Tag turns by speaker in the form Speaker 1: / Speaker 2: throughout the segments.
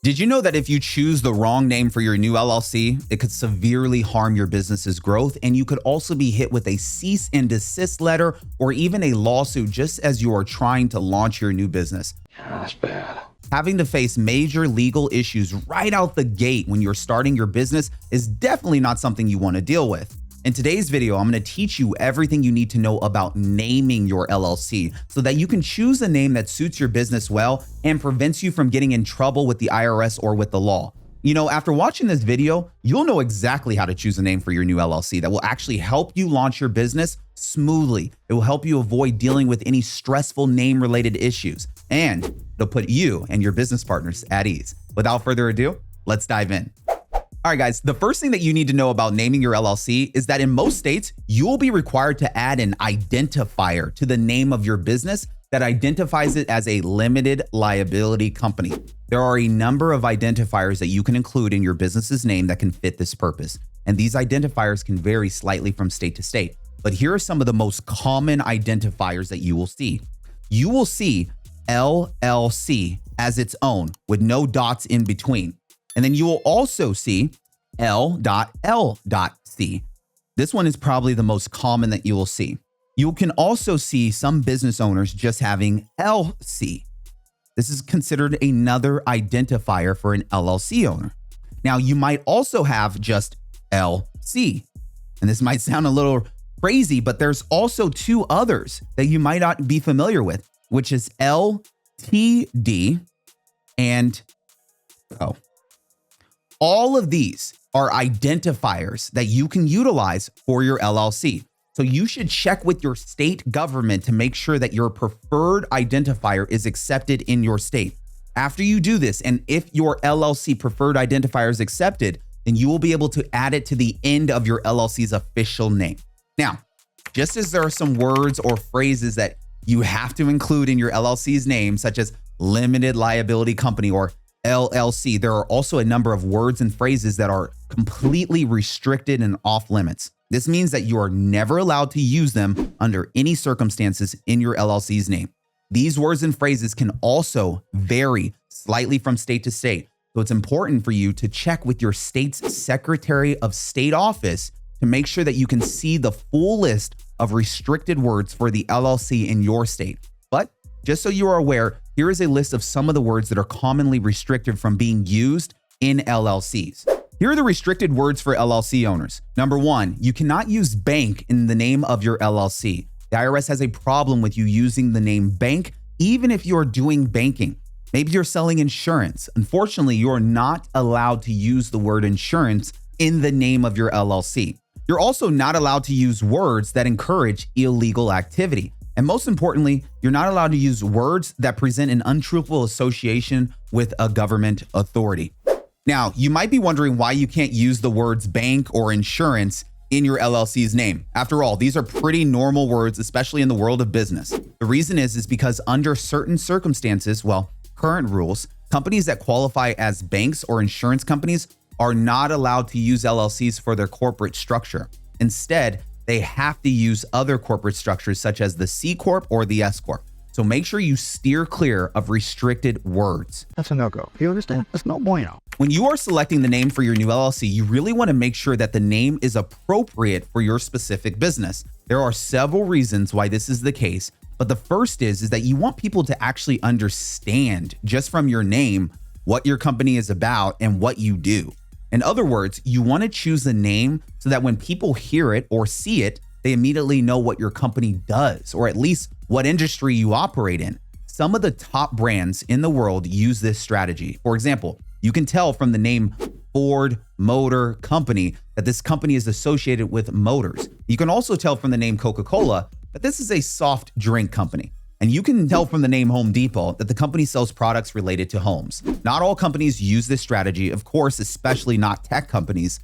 Speaker 1: Did you know that if you choose the wrong name for your new LLC, it could severely harm your business's growth, and you could also be hit with a cease and desist letter or even a lawsuit just as you are trying to launch your new business?
Speaker 2: That's bad.
Speaker 1: Having to face major legal issues right out the gate when you're starting your business is definitely not something you want to deal with. In today's video, I'm going to teach you everything you need to know about naming your LLC so that you can choose a name that suits your business well and prevents you from getting in trouble with the IRS or with the law. You know, after watching this video, you'll know exactly how to choose a name for your new LLC that will actually help you launch your business smoothly. It will help you avoid dealing with any stressful name-related issues, and it'll put you and your business partners at ease. Without further ado, let's dive in. All right, guys, the first thing that you need to know about naming your LLC is that in most states, you will be required to add an identifier to the name of your business that identifies it as a limited liability company. There are a number of identifiers that you can include in your business's name that can fit this purpose, and these identifiers can vary slightly from state to state. But here are some of the most common identifiers that you will see. You will see LLC as its own with no dots in between. And then you will also see L.L.C. This one is probably the most common that you will see. You can also see some business owners just having LC. This is considered another identifier for an LLC owner. Now, you might also have just LC. And this might sound a little crazy, but there's also two others that you might not be familiar with, which is LTD and O. All of these are identifiers that you can utilize for your LLC. So you should check with your state government to make sure that your preferred identifier is accepted in your state. After you do this, and if your LLC preferred identifier is accepted, then you will be able to add it to the end of your LLC's official name. Now, just as there are some words or phrases that you have to include in your LLC's name, such as limited liability company or LLC, there are also a number of words and phrases that are completely restricted and off limits. This means that you are never allowed to use them under any circumstances in your LLC's name. These words and phrases can also vary slightly from state to state. So it's important for you to check with your state's Secretary of State office to make sure that you can see the full list of restricted words for the LLC in your state. But just so you are aware, here is a list of some of the words that are commonly restricted from being used in LLCs. Here are the restricted words for LLC owners. Number one, you cannot use bank in the name of your LLC. The IRS has a problem with you using the name bank, even if you're doing banking. Maybe you're selling insurance. Unfortunately, you are not allowed to use the word insurance in the name of your LLC. You're also not allowed to use words that encourage illegal activity. And most importantly, you're not allowed to use words that present an untruthful association with a government authority. Now, you might be wondering why you can't use the words bank or insurance in your LLC's name. After all, these are pretty normal words, especially in the world of business. The reason is because under certain circumstances, current rules, companies that qualify as banks or insurance companies are not allowed to use LLCs for their corporate structure. Instead, they have to use other corporate structures such as the s-corp or the s-corp. So make sure you steer clear of restricted words.
Speaker 2: That's a no-go. You understand? That's no bueno.
Speaker 1: When you are selecting the name for your new LLC, you really want to make sure that the name is appropriate for your specific business. There are several reasons why this is the case, but the first is that you want people to actually understand just from your name what your company is about and what you do. In other words, you want to choose a name so that when people hear it or see it, they immediately know what your company does, or at least what industry you operate in. Some of the top brands in the world use this strategy. For example, you can tell from the name Ford Motor Company that this company is associated with motors. You can also tell from the name Coca-Cola that this is a soft drink company. And you can tell from the name Home Depot that the company sells products related to homes. Not all companies use this strategy, of course, especially not tech companies.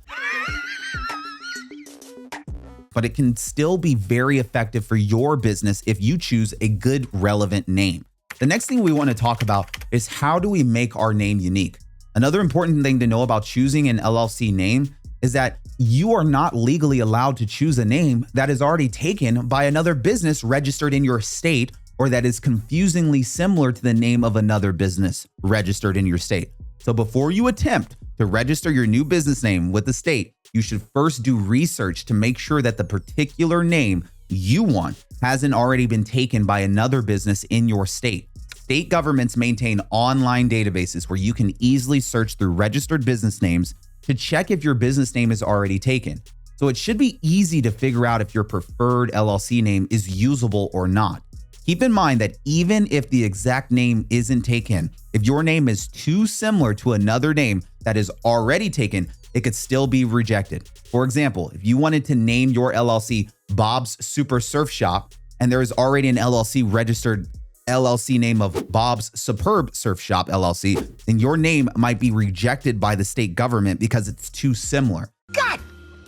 Speaker 1: But it can still be very effective for your business if you choose a good, relevant name. The next thing we want to talk about is how do we make our name unique? Another important thing to know about choosing an LLC name is that you are not legally allowed to choose a name that is already taken by another business registered in your state or that is confusingly similar to the name of another business registered in your state. So before you attempt to register your new business name with the state, you should first do research to make sure that the particular name you want hasn't already been taken by another business in your state. State governments maintain online databases where you can easily search through registered business names to check if your business name is already taken. So it should be easy to figure out if your preferred LLC name is usable or not. Keep in mind that even if the exact name isn't taken, if your name is too similar to another name that is already taken, it could still be rejected. For example, if you wanted to name your LLC Bob's Super Surf Shop and there is already an LLC registered LLC name of Bob's Superb Surf Shop LLC, then your name might be rejected by the state government because it's too similar.
Speaker 3: God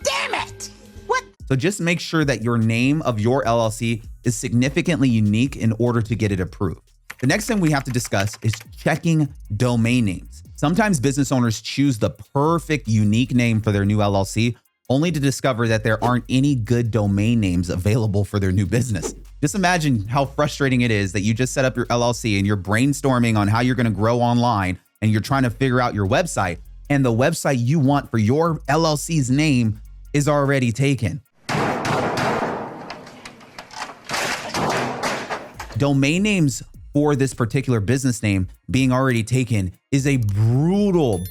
Speaker 3: damn it! What?
Speaker 1: So just make sure that your name of your LLC is significantly unique in order to get it approved. The next thing we have to discuss is checking domain names. Sometimes business owners choose the perfect unique name for their new LLC, only to discover that there aren't any good domain names available for their new business. Just imagine how frustrating it is that you just set up your LLC and you're brainstorming on how you're going to grow online and you're trying to figure out your website, and the website you want for your LLC's name is already taken. Domain names for this particular business name being already taken is a brutal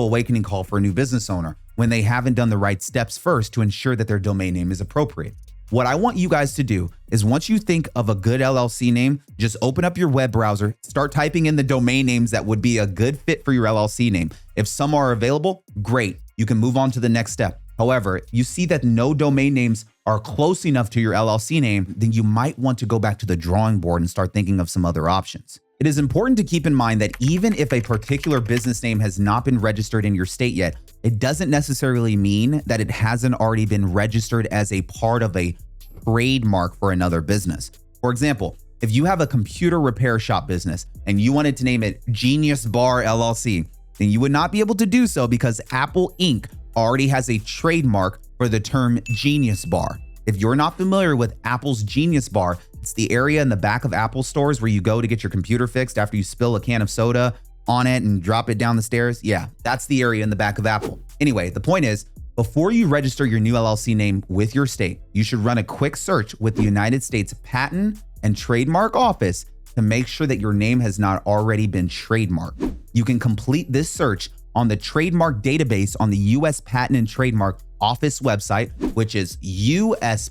Speaker 1: awakening call for a new business owner when they haven't done the right steps first to ensure that their domain name is appropriate. What I want you guys to do is once you think of a good LLC name, just open up your web browser, start typing in the domain names that would be a good fit for your LLC name. If some are available, great, you can move on to the next step. However, if you see that no domain names are close enough to your LLC name, then you might want to go back to the drawing board and start thinking of some other options. It is important to keep in mind that even if a particular business name has not been registered in your state yet, it doesn't necessarily mean that it hasn't already been registered as a part of a trademark for another business. For example, if you have a computer repair shop business and you wanted to name it Genius Bar LLC, then you would not be able to do so because Apple Inc. already has a trademark for the term Genius Bar. If you're not familiar with Apple's Genius Bar, it's the area in the back of Apple stores where you go to get your computer fixed after you spill a can of soda on it and drop it down the stairs. Yeah, that's the area in the back of Apple. Anyway, the point is, before you register your new LLC name with your state, you should run a quick search with the United States Patent and Trademark Office to make sure that your name has not already been trademarked. You can complete this search on the trademark database on the U.S. Patent and Trademark Office website, which is uspto.gov.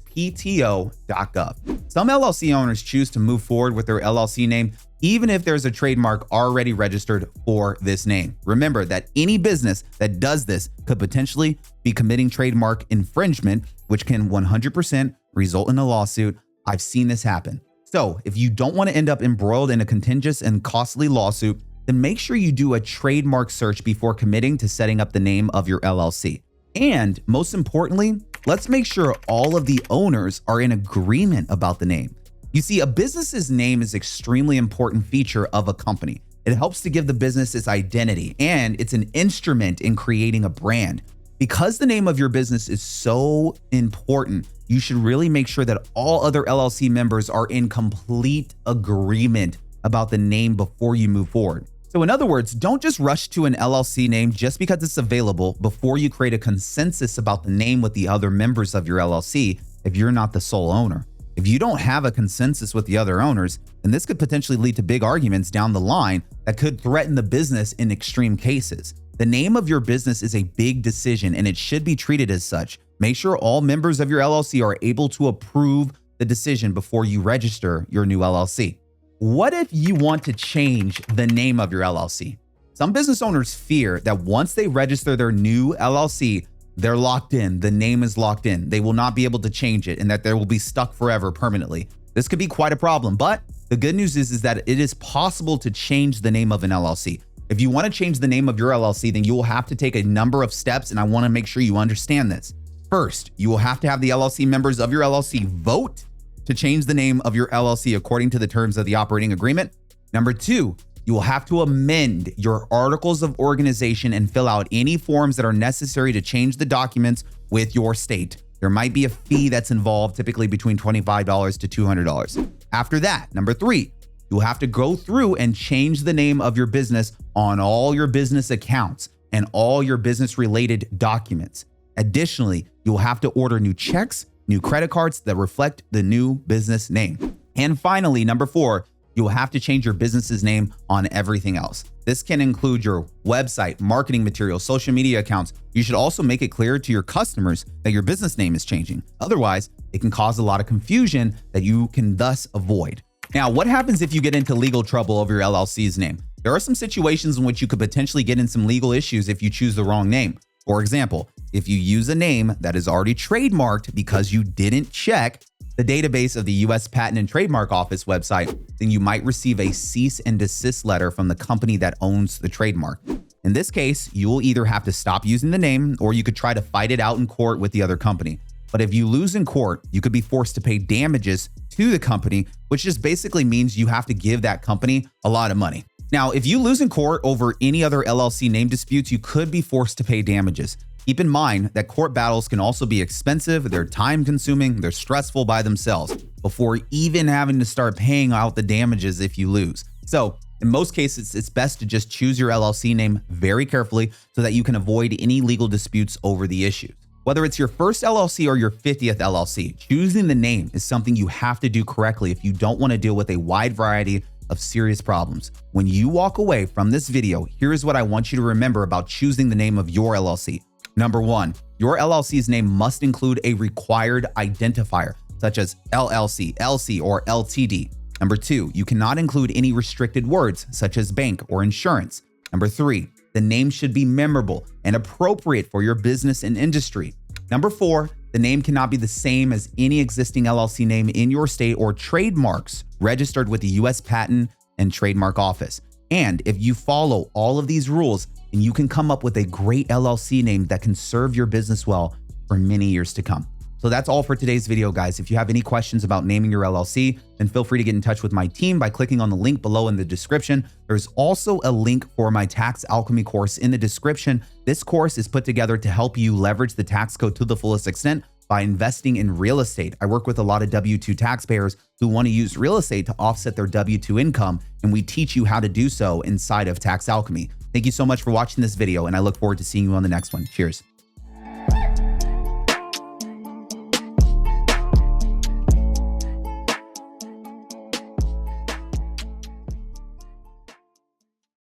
Speaker 1: Some LLC owners choose to move forward with their LLC name even if there's a trademark already registered for this name. Remember that any business that does this could potentially be committing trademark infringement, which can 100% result in a lawsuit. I've seen this happen. So if you don't want to end up embroiled in a contentious and costly lawsuit, then make sure you do a trademark search before committing to setting up the name of your LLC. And most importantly, let's make sure all of the owners are in agreement about the name. You see, a business's name is an extremely important feature of a company. It helps to give the business its identity, and it's an instrument in creating a brand. Because the name of your business is so important, you should really make sure that all other LLC members are in complete agreement about the name before you move forward. So in other words, don't just rush to an LLC name just because it's available before you create a consensus about the name with the other members of your LLC if you're not the sole owner. If you don't have a consensus with the other owners, then this could potentially lead to big arguments down the line that could threaten the business in extreme cases. The name of your business is a big decision and it should be treated as such. Make sure all members of your LLC are able to approve the decision before you register your new LLC. What if you want to change the name of your LLC? Some business owners fear that once they register their new LLC, they're locked in. The name is locked in. They will not be able to change it and that they will be stuck forever permanently. This could be quite a problem, but the good news is that it is possible to change the name of an LLC. If you want to change the name of your LLC, then you will have to take a number of steps, and I want to make sure you understand this. First, you will have to have the LLC members of your LLC vote to change the name of your LLC according to the terms of the operating agreement. Number two, you will have to amend your articles of organization and fill out any forms that are necessary to change the documents with your state. There might be a fee that's involved, typically between $25 to $200. After that, number three, you'll have to go through and change the name of your business on all your business accounts and all your business related documents. Additionally, you'll have to order new checks, new credit cards that reflect the new business name. And finally, number 4, you'll have to change your business's name on everything else. This can include your website, marketing materials, social media accounts. You should also make it clear to your customers that your business name is changing. Otherwise, it can cause a lot of confusion that you can thus avoid. Now, what happens if you get into legal trouble over your LLC's name? There are some situations in which you could potentially get in some legal issues if you choose the wrong name. For example, if you use a name that is already trademarked because you didn't check the database of the U.S. Patent and Trademark Office website, then you might receive a cease and desist letter from the company that owns the trademark. In this case, you will either have to stop using the name or you could try to fight it out in court with the other company. But if you lose in court, you could be forced to pay damages to the company, which just basically means you have to give that company a lot of money. Now, if you lose in court over any other LLC name disputes, you could be forced to pay damages. Keep in mind that court battles can also be expensive, they're time consuming, they're stressful by themselves before even having to start paying out the damages if you lose. So in most cases, it's best to just choose your LLC name very carefully so that you can avoid any legal disputes over the issues. Whether it's your first LLC or your 50th LLC, choosing the name is something you have to do correctly if you don't want to deal with a wide variety of serious problems. When you walk away from this video, here's what I want you to remember about choosing the name of your LLC. Number 1, your LLC's name must include a required identifier, such as LLC, LC, or LTD. Number 2, you cannot include any restricted words, such as bank or insurance. Number 3, the name should be memorable and appropriate for your business and industry. Number 4, the name cannot be the same as any existing LLC name in your state or trademarks registered with the U.S. Patent and Trademark Office. And if you follow all of these rules, then you can come up with a great LLC name that can serve your business well for many years to come. So that's all for today's video, guys. If you have any questions about naming your LLC, then feel free to get in touch with my team by clicking on the link below in the description. There's also a link for my tax alchemy course in the description. This course is put together to help you leverage the tax code to the fullest extent by investing in real estate. I work with a lot of W-2 taxpayers who want to use real estate to offset their W-2 income, and we teach you how to do so inside of Tax Alchemy. Thank you so much for watching this video, and I look forward to seeing you on the next one. Cheers.